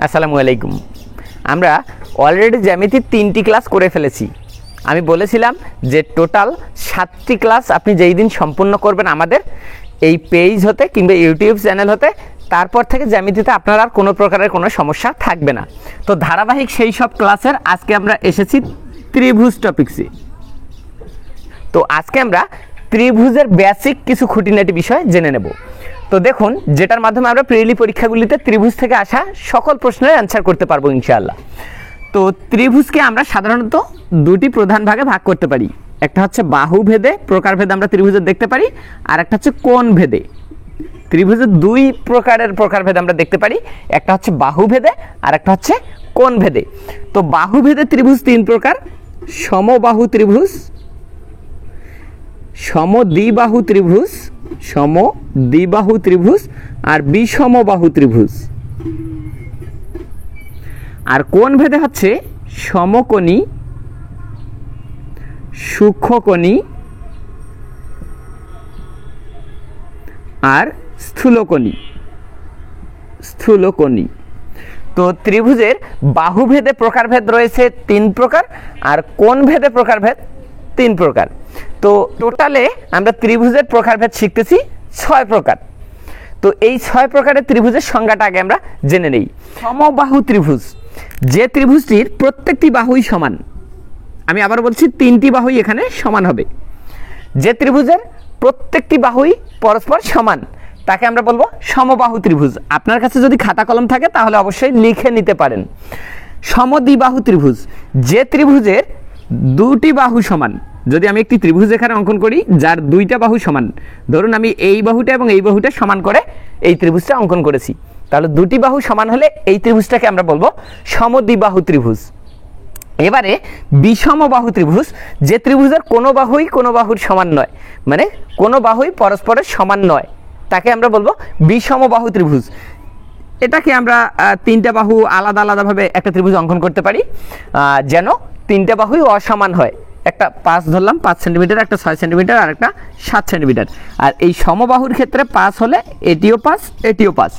আসসালামু আলাইকুম। আমরা অলরেডি জ্যামিতির 3টি ক্লাস করে ফেলেছি। আমি বলেছিলাম যে টোটাল 7টি ক্লাস আপনি যেই দিন সম্পূর্ণ করবেন আমাদের এই পেজ হতে কিংবা ইউটিউব চ্যানেল হতে, তারপর থেকে জ্যামিতিতে আপনার আর কোনো প্রকারের কোনো সমস্যা থাকবে না। তো ধারাবাহিক সেই সব ক্লাসের আজকে আমরা এসেছি ত্রিভুজ টপিক্সে। তো আজকে আমরা ত্রিভুজের বেসিক কিছু খুঁটিনাটি বিষয় জেনে নেব। তো দেখুন, যেটার মাধ্যমে আমরা প্রিলি পরীক্ষাগুলিতে ত্রিভুজ থেকে আসা সকল প্রশ্নের অ্যান্সার করতে পারবো ইনশাআল্লাহ। তো ত্রিভুজকে আমরা সাধারণত দুটি প্রধান ভাগে ভাগ করতে পারি। একটা হচ্ছে বাহু ভেদে প্রকারভেদ আমরা ত্রিভুজের দেখতে পারি, আর একটা হচ্ছে কোণ ভেদে। ত্রিভুজের দুই প্রকারের প্রকারভেদ আমরা দেখতে পারি, একটা হচ্ছে বাহু ভেদে আর একটা হচ্ছে কোণ ভেদে। তো বাহু ভেদে ত্রিভুজ তিন প্রকার: সমবাহু ত্রিভুজ, সমদ্বিবাহু ত্রিভুজ, সমদ্বিবাহু ত্রিভুজ আর বিষমবাহু ত্রিভুজ। আর কোণ ভেদে হচ্ছে সমকোণী, সূক্ষ্মকোণী আর স্থূলকোণী। তো ত্রিভুজের বাহুভেদে প্রকারভেদ রয়েছে 3 প্রকার, আর কোণ ভেদে প্রকারভেদ 3 প্রকার। তো টোটালে আমরা ত্রিভুজের প্রকারভেদ শিখতেছি 6 প্রকার। তো এই 6 প্রকারের ত্রিভুজের সংজ্ঞাটা আগে আমরা জেনে নেই। সমবাহু ত্রিভুজ, যে ত্রিভুজটির প্রত্যেকটি বাহুই সমান। আমি আবার বলছি, 3টি বাহুই এখানে সমান হবে। যে ত্রিভুজের প্রত্যেকটি বাহুই পরস্পর সমান তাকে আমরা বলবো সমবাহু ত্রিভুজ। আপনার কাছে যদি খাতা কলম থাকে তাহলে অবশ্যই লিখে নিতে পারেন। সমদ্বিবাহু ত্রিভুজ, যে ত্রিভুজের দুটি বাহু সমান। যদি আমি একটি ত্রিভুজ এখানে অঙ্কন করি যার দুইটা বাহু সমান, ধরুন আমি এই বাহুটা এবং এই বাহুটা সমান করে এই ত্রিভুজটা অঙ্কন করেছি, তাহলে দুটি বাহু সমান হলে এই ত্রিভুজটাকে আমরা বলবো সমদ্বিবাহু ত্রিভুজ। এবারে বিষমবাহু ত্রিভুজ, যে ত্রিভুজের কোনো বাহুই কোনো বাহুর সমান নয়, মানে কোনো বাহুই পরস্পরের সমান নয়, তাকে আমরা বলবো বিষমবাহু ত্রিভুজ। এটাকে আমরা 3টা বাহু আলাদা আলাদাভাবে একটা ত্রিভুজ অঙ্কন করতে পারি, যেন 3টা বাহুই অসমান হয়। একটা 5 ধরলাম, 5 সেন্টিমিটার, একটা 6 সেন্টিমিটার আর একটা 7 সেন্টিমিটার। আর এই সমবাহুর ক্ষেত্রে 5 হলে এটিও 5, এটিও 5।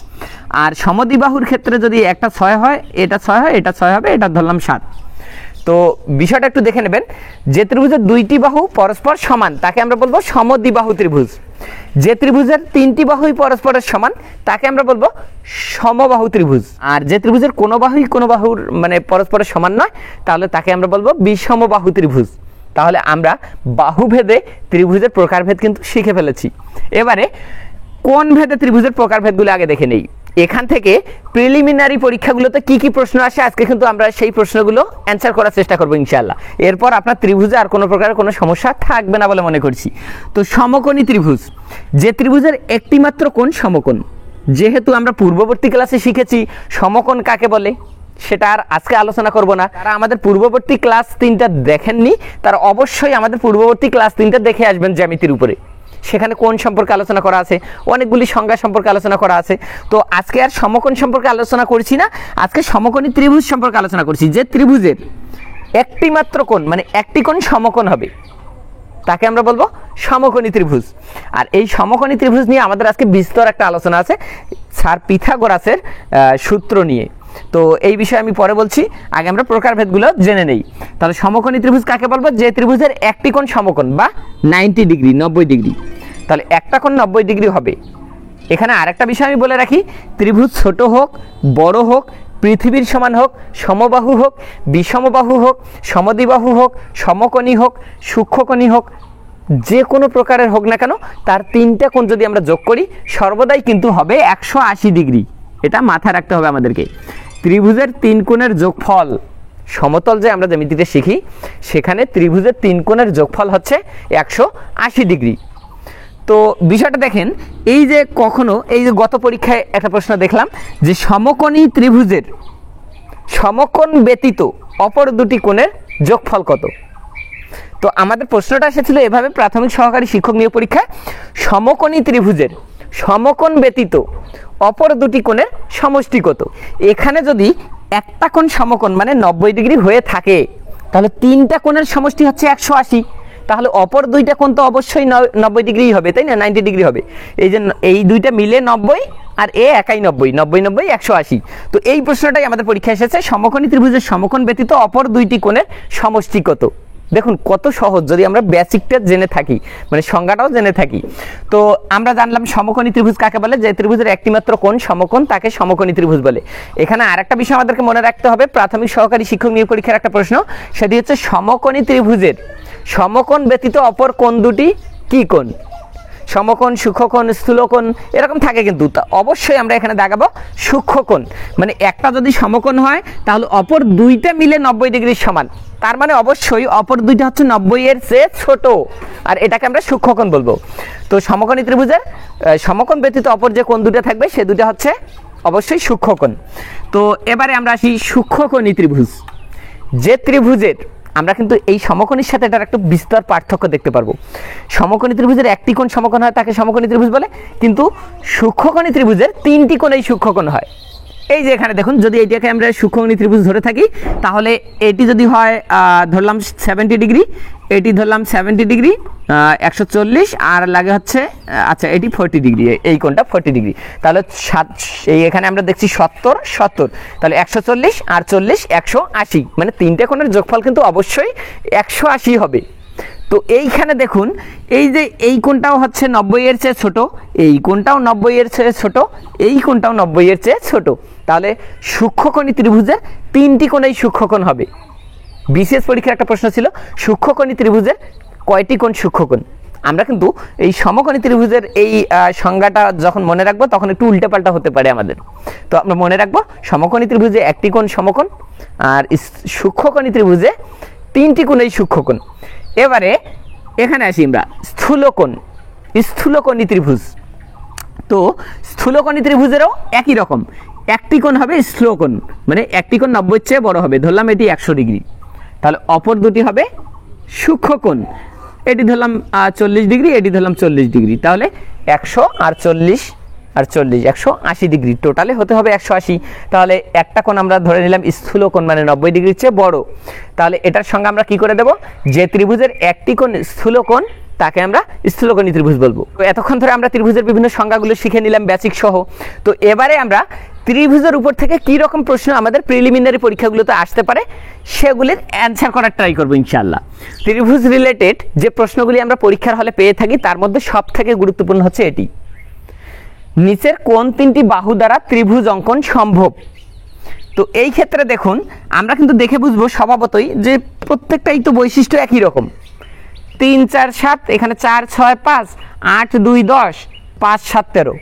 আর সমদ্বিবাহুর ক্ষেত্রে যদি একটা 6 হয়, এটা 6 হয়, এটা 6 হবে, এটা ধরলাম 7। তো বিষয়টা একটু দেখে নেবেন। যে ত্রিভুজের দুইটি বাহু পরস্পর সমান তাকে আমরা বলবো সমদ্বিবাহু ত্রিভুজ। যে ত্রিভুজের 3টি বাহুই পরস্পরের সমান তাকে আমরা বলবো সমবাহু ত্রিভুজ। আর যে ত্রিভুজের কোনো বাহুই কোনো বাহুর মানে পরস্পরের সমান নয়, তাহলে তাকে আমরা বলবো বিষমবাহু ত্রিভুজ। তাহলে আমরা বাহুভেদে ত্রিভুজের প্রকারভেদ কিন্তু শিখে ফেলেছি। এবারে কোণ ভেদে ত্রিভুজের প্রকারভেদগুলো আগে দেখে নেই। এখান থেকে প্রিলিমিনারি পরীক্ষাগুলোতে কি কি প্রশ্ন আসে আজকে কিন্তু আমরা সেই প্রশ্নগুলো অ্যান্সার করার চেষ্টা করবো ইনশাআল্লাহ। এরপর আপনার ত্রিভুজে আর কোনো প্রকারের কোনো সমস্যা থাকবে না বলে মনে করছি। তো সমকোণী ত্রিভুজ, যে ত্রিভুজের একটি মাত্র কোণ সমকোণ। যেহেতু আমরা পূর্ববর্তী ক্লাসে শিখেছি সমকোণ কাকে বলে, সেটা আর আজকে আলোচনা করব না। তারা আমাদের পূর্ববর্তী ক্লাস 3টা দেখেননি, তারা অবশ্যই আমাদের পূর্ববর্তী ক্লাস 3টা দেখে আসবেন জ্যামিতির উপরে। সেখানে কোণ সম্পর্কে আলোচনা করা আছে, অনেকগুলি সংজ্ঞা সম্পর্কে আলোচনা করা আছে। তো আজকে আর সমকোণ সম্পর্কে আলোচনা করছি না, আজকে সমকোণী ত্রিভুজ সম্পর্কে আলোচনা করছি। যে ত্রিভুজের একটি মাত্র কোণ, মানে একটি কোণ সমকোণ হবে, তাকে আমরা বলবো সমকোণী ত্রিভুজ। আর এই সমকোণী ত্রিভুজ নিয়ে আমাদের আজকে বিস্তর একটা আলোচনা আছে স্যার পিথাগোরাসের সূত্র নিয়ে। তো এই বিষয়ে আমি পরে বলছি, আগে আমরা প্রকারভেদগুলো জেনে নেই। তাহলে সমকোণী ত্রিভুজ কাকে বলবো? যে ত্রিভুজের একটি কোণ সমকোণ বা 90 ডিগ্রি, 90 ডিগ্রি। তাহলে একটা কোণ 90 ডিগ্রি হবে। এখানে আরেকটা বিষয় আমি বলে রাখি, ত্রিভুজ ছোট হোক বড় হোক, পৃথিবীর সমান হোক, সমবাহু হোক, বিষমবাহু হোক, সমদ্বিবাহু হোক, সমকোণী হোক, সূক্ষ্মকোণী হোক, যে কোনো প্রকারের হোক না কেন, তার 3টা কোণ যদি আমরা যোগ করি সর্বদাই কিন্তু হবে 180 ডিগ্রি। এটা মাথায় রাখতে হবে আমাদেরকে। ত্রিভুজের 3 কোণের যোগফল, সমতল যে আমরা জ্যামিতিতে শিখি সেখানে ত্রিভুজের 3 কোণের যোগফল হচ্ছে 180 ডিগ্রি। তো বিষয়টা দেখেন, এই যে কখনো এই যে গত পরীক্ষায় একটা প্রশ্ন দেখলাম যে সমকোণী ত্রিভুজের সমকোণ ব্যতীত অপর দুটি কোণের যোগফল কত। তো আমাদের প্রশ্নটা এসেছিল এভাবে প্রাথমিক সহকারী শিক্ষক নিয়োগ পরীক্ষায়, সমকোণী ত্রিভুজের সমকোণ ব্যতীত অপর দুটি কোণের সমষ্টি কত। এখানে যদি একটা কোণ সমকোণ মানে 90 ডিগ্রি হয়ে থাকে, তাহলে 3টা কোণের সমষ্টি হচ্ছে 180। তাহলে অপর দুইটা কোণ তো অবশ্যই 90 ডিগ্রি হবে, তাই না? 90 ডিগ্রি হবে। এই যে এই দুইটা মিলে 90 আর এ একাই 90, 90 90 180। তো এই প্রশ্নটাই আমাদের পরীক্ষায় এসেছে, সমকোণী ত্রিভুজের সমকোণ ব্যতীত অপর দুইটি কোণের সমষ্টি কত। দেখুন কত সহজ, যদি আমরা বেসিকটা জেনে থাকি, মানে সংজ্ঞাটাও জেনে থাকি। তো আমরা জানলাম সমকোণী ত্রিভুজ কাকে বলে, যে ত্রিভুজের একটি মাত্র কোণ সমকোণ তাকে সমকোণী ত্রিভুজ বলে। এখানে আরেকটা বিষয় আমাদেরকে মনে রাখতে হবে, প্রাথমিক সহকারী শিক্ষক নিয়োগ পরীক্ষার একটা প্রশ্ন, সেটি হচ্ছে সমকোণী ত্রিভুজের সমকোণ ব্যতীত অপর কোণ দুটি কি কোণ। সমকোণ, সূক্ষ্মকোণ, স্থূলকোণ এরকম থাকে, কিন্তু অবশ্যই আমরা এখানে দেখাবো সূক্ষ্মকোণ। মানে একটা যদি সমকোণ হয় তাহলে অপর দুইটা মিলে 90 ডিগ্রির সমান, তার মানে অবশ্যই অপর দুইটা হচ্ছে 90 এর চেয়ে ছোট, আর এটাকে আমরা সূক্ষ্মকোণ বলবো। তো সমকোণী ত্রিভুজের সমকোণ ব্যতীত অপর যে কোণ দুটো থাকবে সে দুটো হচ্ছে অবশ্যই সূক্ষ্মকোণ। তো এবারে আমরা আসি সূক্ষ্মকোণী ত্রিভুজ। যে ত্রিভুজের আমরা কিন্তু এই সমকোণীর সাথে এটার একটা বিস্তর পার্থক্য দেখতে পারবো। সমকোণী ত্রিভুজের একটি কোণ সমকোণ হয় তাকে সমকোণী ত্রিভুজ বলে, কিন্তু সূক্ষ্মকোণী ত্রিভুজের তিনটি কোণেই সূক্ষ্মকোণ হয়। এই যে এখানে দেখুন, যদি এইটাকে আমরা সূক্ষ্মকোণী ত্রিভুজ ধরে থাকি তাহলে এটি যদি হয় ধরলাম 70 ডিগ্রি, এটি ধরলাম 70 ডিগ্রি 140, আর লাগে হচ্ছে আচ্ছা এটি 40 ডিগ্রি, এই কোণটা 40 ডিগ্রি, তাহলে এই এখানে আমরা দেখছি 70 70, তাহলে 140 আর 40 180, মানে তিনটে কোণের যোগফল কিন্তু অবশ্যই 180 হবে। তো এইখানে দেখুন, এই যে এই কোণটাও হচ্ছে 90 এর চেয়ে ছোট, এই কোণটাও 90 এর চেয়ে ছোট, এই কোণটাও 90 এর চেয়ে ছোট, তাহলে সূক্ষ্মকোণী ত্রিভুজের তিনটি কোণেই সূক্ষ্মকোণ হবে। বিশেষ পরীক্ষার একটা প্রশ্ন ছিল সূক্ষ্মকোণী ত্রিভুজের কয়টি কোণ সূক্ষ্মকোণ। আমরা কিন্তু এই সমকোণী ত্রিভুজের এই সংজ্ঞাটা যখন মনে রাখবো তখন একটু উল্টাপাল্টা হতে পারে আমাদের। তো আমরা মনে রাখবো সমকোণী ত্রিভুজে একটি কোণ সমকোণ, আর সূক্ষ্মকোণী ত্রিভুজে তিনটি কোণেই সূক্ষ্মকোণ। এবারে এখানে আসি আমরা স্থূলকোণ, স্থূলকোণী ত্রিভুজ। তো স্থূলকোণী ত্রিভুজেরও একই রকম, একটি কোণ হবে স্থূলকোণ, মানে একটি কোণ 90 এর চেয়ে বড় হবে, ধরলাম এটি 100 ডিগ্রি, তাহলে অপর দুটি হবে সূক্ষ্মকোণ, এটি ধরলাম 40 ডিগ্রি, এটি ধরলাম 40 ডিগ্রি, তাহলে 100 আর 40 আর 40 180 ডিগ্রি, টোটালে হতে হবে 180। তাহলে একটা কোণ আমরা ধরে নিলাম স্থূলকোণ, মানে 90 ডিগ্রির চেয়ে বড়, তাহলে এটার সঙ্গে আমরা কি করে দেব, যে ত্রিভুজের একটি কোণ স্থূলকোণ তাকে আমরা স্থূলকোণী ত্রিভুজ বলবো। তো এতক্ষণ ধরে আমরা ত্রিভুজের বিভিন্ন সংজ্ঞাগুলো শিখে নিলাম বেসিক সহ। তো এবারে আমরা ত্রিভুজের উপর থেকে কি রকম প্রশ্ন আমাদের প্রিলিমিনারি পরীক্ষাগুলোতে আসতে পারে সেগুলির অ্যান্সার করার ট্রাই করবো ইনশাআল্লাহ। ত্রিভুজ রিলেটেড যে প্রশ্নগুলি আমরা পরীক্ষার হলে পেয়ে থাকি তার মধ্যে সব থেকে গুরুত্বপূর্ণ হচ্ছে এটি, নিচের কোন তিনটি বাহু দ্বারা ত্রিভুজ অঙ্কন সম্ভব। তো এই ক্ষেত্রে দেখুন আমরা কিন্তু দেখে বুঝবো স্বভাবতই যে প্রত্যেকটাই তো বৈশিষ্ট্য একই রকম, 3 4 7, এখানে 4 6 5 8 2 10 5 7 13।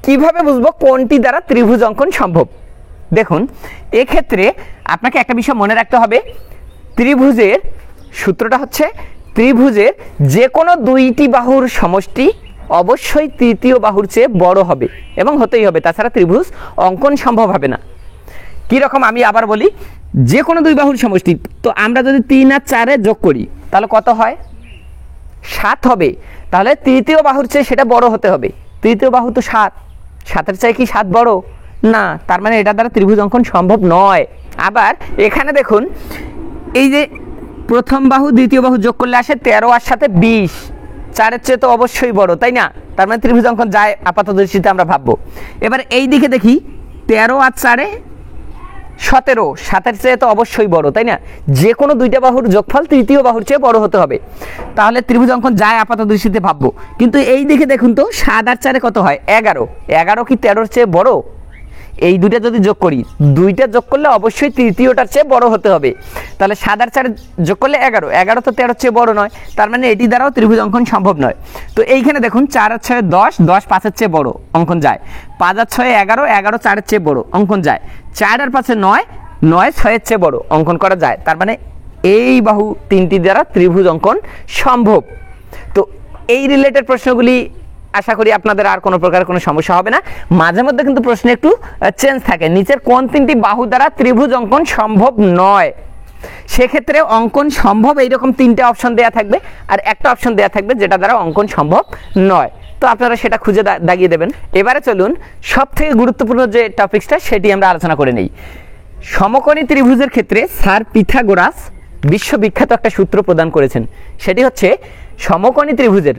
কিভাবে বুঝবো কোনটি দ্বারা ত্রিভুজ অঙ্কন সম্ভব? দেখুন এক্ষেত্রে আপনাকে একটা বিষয় মনে রাখতে হবে, ত্রিভুজের সূত্রটা হচ্ছে ত্রিভুজের যে কোনো দুইটি বাহুর সমষ্টি অবশ্যই তৃতীয় বাহুর চেয়ে বড় হবে এবং হতেই হবে, তাছাড়া ত্রিভুজ অঙ্কন সম্ভব হবে না। কি রকম আমি আবার বলি, যে কোনো দুই বাহুর সমষ্টি, তো আমরা যদি 3 আর 4 যোগ করি তাহলে কত হয়, 7 হবে, তাহলে তৃতীয় বাহুর চেয়ে সেটা বড় হতে হবে। তৃতীয় বাহু তো 7, 7-এর চেয়ে কি 7 বড় না, তার মানে এটা দ্বারা ত্রিভুজ অঙ্কন সম্ভব নয়। আবার এখানে দেখুন এই যে প্রথম বাহু দ্বিতীয় বাহু যোগ করলে আসে 13 আর 7 20, 4-এর চেয়ে তো অবশ্যই বড়, তাই না, তার মানে ত্রিভুজ অঙ্কন যায় আপাত দৃষ্টিতে আমরা ভাববো। এবার এই দিকে দেখি 13 আর 4 17, 7-এর চেয়ে তো অবশ্যই বড়, তাই না, যে কোনো দুইটা বাহুর যোগফল তৃতীয় বাহুর চেয়ে বড় হতে হবে, তাহলে ত্রিভুজ অঙ্কন যায় আপাত দৃষ্টিতে ভাববো। কিন্তু এই দিকে দেখুন তো 7 আর 4 কত হয়, 11, 11 কি 13-এর চেয়ে বড়? এই দুইটা যদি যোগ করি, দুইটা যোগ করলে অবশ্যই তৃতীয়টার চেয়ে বড় হতে হবে, তাহলে 7 আর 4 যোগ করলে 11, 11 তো 13-এর চেয়ে বড় নয়, তার মানে এটি দ্বারাও ত্রিভুজ অঙ্কন সম্ভব নয়। তো এইখানে দেখুন 4 আর 6 10, 10 5-এর চেয়ে বড়, অঙ্কন যায়। 5 আর 6 11, 11 4-এর চেয়ে বড়, অঙ্কন যায়। 4 আর 5 9, 9 6-এর চেয়ে বড়, অঙ্কন করা যায়। তার মানে এই বাহু তিনটি দ্বারা ত্রিভুজ অঙ্কন সম্ভব। তো এই রিলেটেড প্রশ্নগুলি আশা করি আপনাদের আর কোনো প্রকার কোনো সমস্যা হবে না। মাঝে মধ্যে কিন্তু প্রশ্নে একটু চেঞ্জ থাকে, নিচের কোন তিনটি বাহু দ্বারা ত্রিভুজ অঙ্কন সম্ভব নয়, সেক্ষেত্রে অঙ্কন সম্ভব এইরকম 3টে অপশন দেওয়া থাকবে আর একটা অপশন দেওয়া থাকবে যেটা দ্বারা অঙ্কন সম্ভব নয়। তো আপনারা সেটা খুঁজে দাগিয়ে দেবেন। এবারে চলুন সব থেকে গুরুত্বপূর্ণ যে টপিকসটা সেটি আমরা আলোচনা করে নেই। সমকোণী ত্রিভুজের ক্ষেত্রে স্যার পিথাগোরাস বিশ্ববিখ্যাত একটা সূত্র প্রদান করেছেন, সেটি হচ্ছে সমকোণী ত্রিভুজের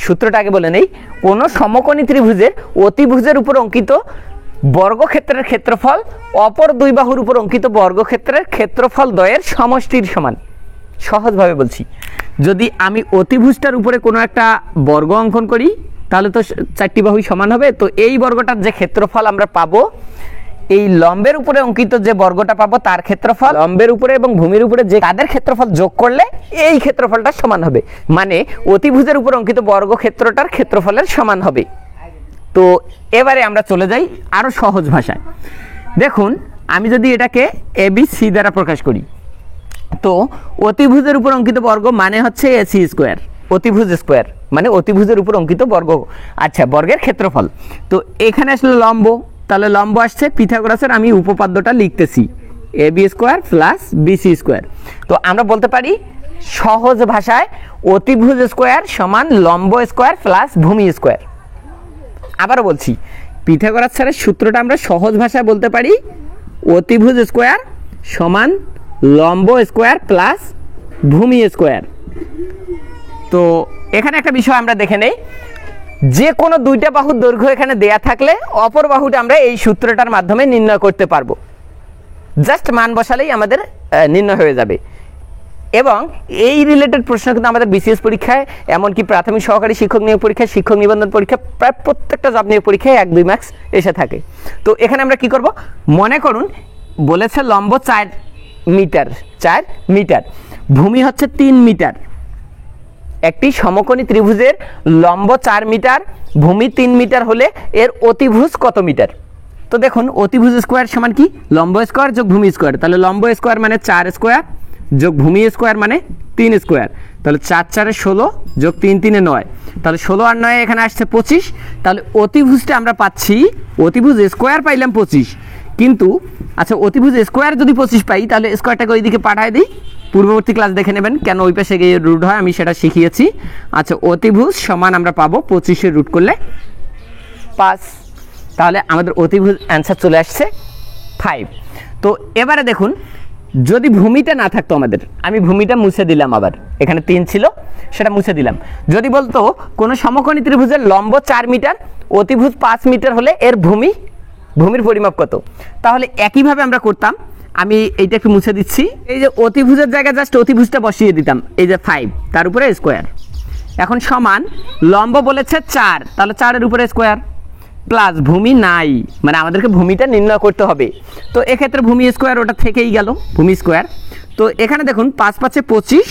সূত্রটা আগে বলে নেই। কোনো সমকোণী ত্রিভুজের অতিভুজের উপর অঙ্কিত বর্গক্ষেত্রের ক্ষেত্রফল অপর দুই বাহুর উপর অঙ্কিত বর্গক্ষেত্রের ক্ষেত্রফল দ্বয়ের সমষ্টির সমান। সহজভাবে বলছি, যদি আমি অতিভুজটার উপরে কোনো একটা বর্গ অঙ্কন করি তাহলে তো চারটি বাহুই সমান হবে। তো এই বর্গটার যে ক্ষেত্রফল আমরা পাবো, এই লম্বের উপরে অঙ্কিত যে বর্গটা পাবো তার ক্ষেত্রফল লম্বের উপরে এবং ভূমির উপরে যে তাদের ক্ষেত্রফল যোগ করলে এই ক্ষেত্রফলটা সমান হবে, মানে অতিভুজের উপর অঙ্কিত বর্গক্ষেত্রটার ক্ষেত্রফলের সমান হবে। তো এবারে আমরা চলে যাই আরো সহজ ভাষায়। দেখুন, আমি যদি এটাকে ABC দ্বারা প্রকাশ করি, তো অতিভুজের উপর অঙ্কিত বর্গ মানে হচ্ছে AC স্কোয়ার, অতিভুজ স্কোয়ার মানে অতিভুজের উপর অঙ্কিত বর্গ, আচ্ছা বর্গের ক্ষেত্রফল। তো এখানে আসলে লম্ব, তাহলে লম্ব আসছে পিথাগোরাসের, আমি উপপাদ্যটা লিখতেছি AB square plus BC square. তো আমরা বলতে পারি সহজ ভাষায় অতিভুজ স্কোয়ার সমান লম্ব স্কোয়ার প্লাস ভূমি স্কোয়ার। আবারও বলছি, পিথাগোরাস স্যারের সূত্রটা আমরা সহজ ভাষায় বলতে পারি অতিভুজ স্কোয়ার সমান লম্ব স্কোয়ার প্লাস ভূমি স্কোয়ার। তো এখানে একটা বিষয় আমরা দেখে নেই, যে কোনো দুইটা বাহুর দৈর্ঘ্য এখানে দেয়া থাকলে অপর বাহুটা আমরা এই সূত্রটার মাধ্যমে নির্ণয় করতে পারবো। জাস্ট মান বসালেই আমাদের নির্ণয় হয়ে যাবে। এবং এই রিলেটেড প্রশ্ন কিন্তু আমাদের BCS পরীক্ষায়, এমনকি প্রাথমিক সহকারী শিক্ষক নিয়োগ পরীক্ষায়, শিক্ষক নিবন্ধন পরীক্ষা, প্রায় প্রত্যেকটা জব নিয়োগ পরীক্ষায় 1-2 মার্কস এসে থাকে। তো এখানে আমরা কি করব, মনে করুন বলেছে লম্ব 4 মিটার, ভূমি হচ্ছে 3 মিটার। একটি সমকোণী ত্রিভুজের লম্ব 4 মিটার, ভূমি 3 মিটার হলে এর অতিভুজ কত মিটার? তো দেখুন, অতিভুজ স্কোয়ার সমান কি লম্ব স্কোয়ার যোগ ভূমি স্কোয়ার, তাহলে লম্ব স্কোয়ার মানে 4 স্কোয়ার যোগ ভূমি স্কোয়ার মানে 3 স্কোয়ার, তাহলে 4 4 16 যোগ 3 3 9, তাহলে 16 আর 9 এখানে আসছে 25। তাহলে অতিভুজটা আমরা পাচ্ছি, অতিভুজ স্কোয়ার পাইলাম 25, কিন্তু আচ্ছা অতিভুজ স্কোয়ার যদি 25 পাই তাহলে স্কোয়ারটাকে ওইদিকে পাঠায় দিই। পূর্ববর্তী ক্লাস দেখে নেবেন কেন ওই পাশে গিয়ে রুট হয়, আমি সেটা শিখিয়েছি। আচ্ছা অতিভুজ সমান আমরা পাবো 25-এর রুট করলে 5, তাহলে আমাদের অতিভুজ অ্যান্সার চলে আসছে 5। তো এবারে দেখুন, যদি ভূমিটা না থাকতো আমাদের, আমি ভূমিটা মুছে দিলাম, আবার এখানে 3 ছিল সেটা মুছে দিলাম। যদি বলতো কোনো সমকোণী ত্রিভুজের লম্ব 4 মিটার, অতিভুজ 5 মিটার হলে এর ভূমির পরিমাপ কত, তাহলে একইভাবে আমরা করতাম। আমি এইটা একটু মুছে দিচ্ছি, এই যে অতিভুজের জায়গায় জাস্ট অতিভুজটা বসিয়ে দিতাম, এই যে 5 তার উপরে স্কোয়ার, এখন সমান লম্ব বলেছে 4, তাহলে 4-এর উপরে স্কোয়ার প্লাস ভূমি নাই, মানে আমাদেরকে ভূমিটা নির্ণয় করতে হবে। তো এক্ষেত্রে ভূমি স্কোয়ার ওটা থেকেই গেল, ভূমি স্কোয়ার। তো এখানে দেখুন 5 5 25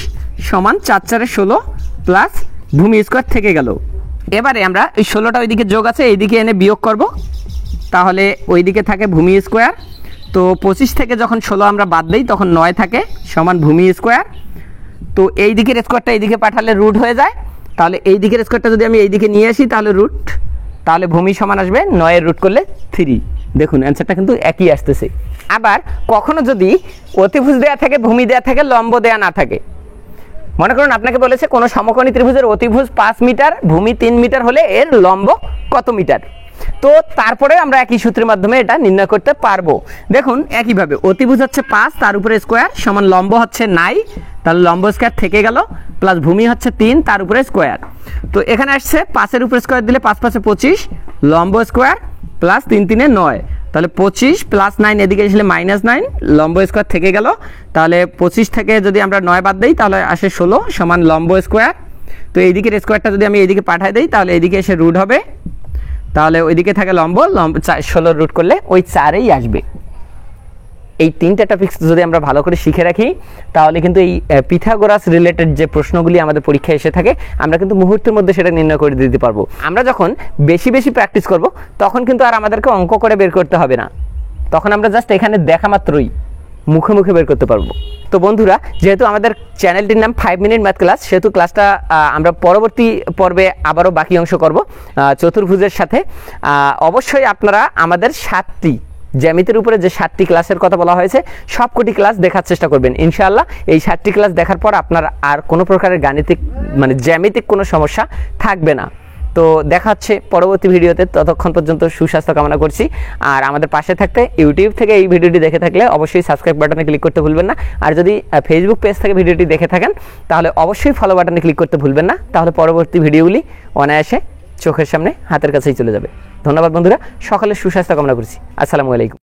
সমান 4 4 16 প্লাস ভূমি স্কোয়ার থেকে গেল। এবারে আমরা এই 16টা ওইদিকে যোগ আছে, এইদিকে এনে বিয়োগ করব, তাহলে ওইদিকে থাকে ভূমি স্কোয়ার। তো 25 থেকে যখন 16 আমরা বাদ দিই তখন 9 থাকে সমান ভূমি স্কোয়ার। তো এই দিকের স্কোয়ারটা এইদিকে পাঠালে রুট হয়ে যায়, তাহলে এই দিকের স্কোয়ারটা যদি আমি এইদিকে নিয়ে আসি তাহলে রুট, তাহলে ভূমি সমান আসবে 9-এর রুট করলে 3। দেখুন অ্যান্সারটা কিন্তু একই আসতেছে। আবার কখনো যদি অতিভুজ দেয়া থাকে, ভূমি দেয়া থাকে, লম্ব দেয়া না থাকে, মনে করুন আপনাকে বলেছে কোনো সমকোণী ত্রিভুজের অতিভুজ 5 মিটার, ভূমি 3 মিটার হলে এর লম্ব কত মিটার, তো তারপরে আমরা একই সূত্রের মাধ্যমে এটা নির্ণয় করতে পারবো। দেখুন একইভাবে অতিভুজ হচ্ছে 5 তার উপরে স্কোয়ার সমান লম্ব হচ্ছে 9, তাহলে লম্ব স্কোয়ার থেকে গেল প্লাস ভূমি হচ্ছে 3 তার উপরে স্কোয়ার। তো এখানে আসছে 5-এর উপরে স্কোয়ার দিলে 5 5 25 লম্ব স্কোয়ার প্লাস 3 3 9, তাহলে 25 প্লাস 9 এদিকে আসলে -9 লম্ব স্কোয়ার থেকে গেল, তাহলে 25 থেকে যদি আমরা 9 বাদ দিই তাহলে আসে 16 সমান লম্ব স্কোয়ার। তো এইদিকের স্কোয়ারটা যদি আমি এইদিকে পাঠাই দিই তাহলে এইদিকে এসে রুট হবে, তাহলে ওইদিকে থাকে লম্ব 16 রুট করলে ওই 4-এই আসবে। এই 3টা টপিকস যদি আমরা ভালো করে শিখে রাখি তাহলে কিন্তু এই পিথাগোরাস রিলেটেড যে প্রশ্নগুলি আমাদের পরীক্ষায় এসে থাকে আমরা কিন্তু মুহূর্তের মধ্যে সেটা নির্ণয় করে দিতে পারবো। আমরা যখন বেশি বেশি প্র্যাকটিস করব তখন কিন্তু আর আমাদেরকে অঙ্ক করে বের করতে হবে না, তখন আমরা জাস্ট এখানে দেখা মাত্রই মুখে মুখে বের করতে পারবো। তো বন্ধুরা, যেহেতু আমাদের চ্যানেলটির নাম 5 মিনিট ম্যাথ ক্লাস, সেহেতু ক্লাসটা আমরা পরবর্তী পর্বে আবারও বাকি অংশ করব চতুর্ভুজের সাথে। অবশ্যই আপনারা আমাদের 7টি জ্যামিতির উপরে যে 7টি ক্লাসের কথা বলা হয়েছে সবকটি ক্লাস দেখার চেষ্টা করবেন ইনশাআল্লাহ। এই 7টি ক্লাস দেখার পর আপনার আর কোনো প্রকারের গাণিতিক মানে জ্যামিতিক কোনো সমস্যা থাকবে না। তো দেখা হচ্ছে পরবর্তী ভিডিওতে, ততক্ষণ পর্যন্ত সুস্বাস্থ্য কামনা করছি। আর আমাদের পাশে থাকতে ইউটিউব থেকে এই ভিডিওটি দেখে থাকলে অবশ্যই সাবস্ক্রাইব বাটনে ক্লিক করতে ভুলবেন না। আর যদি ফেসবুক পেজ থেকে ভিডিওটি দেখে থাকেন তাহলে অবশ্যই ফলো বাটনে ক্লিক করতে ভুলবেন না, তাহলে পরবর্তী ভিডিওগুলি অনায়াসে চোখের সামনে হাতের কাছেই চলে যাবে। ধন্যবাদ বন্ধুরা, সকলের সুস্বাস্থ্য কামনা করছি। আসসালামু আলাইকুম।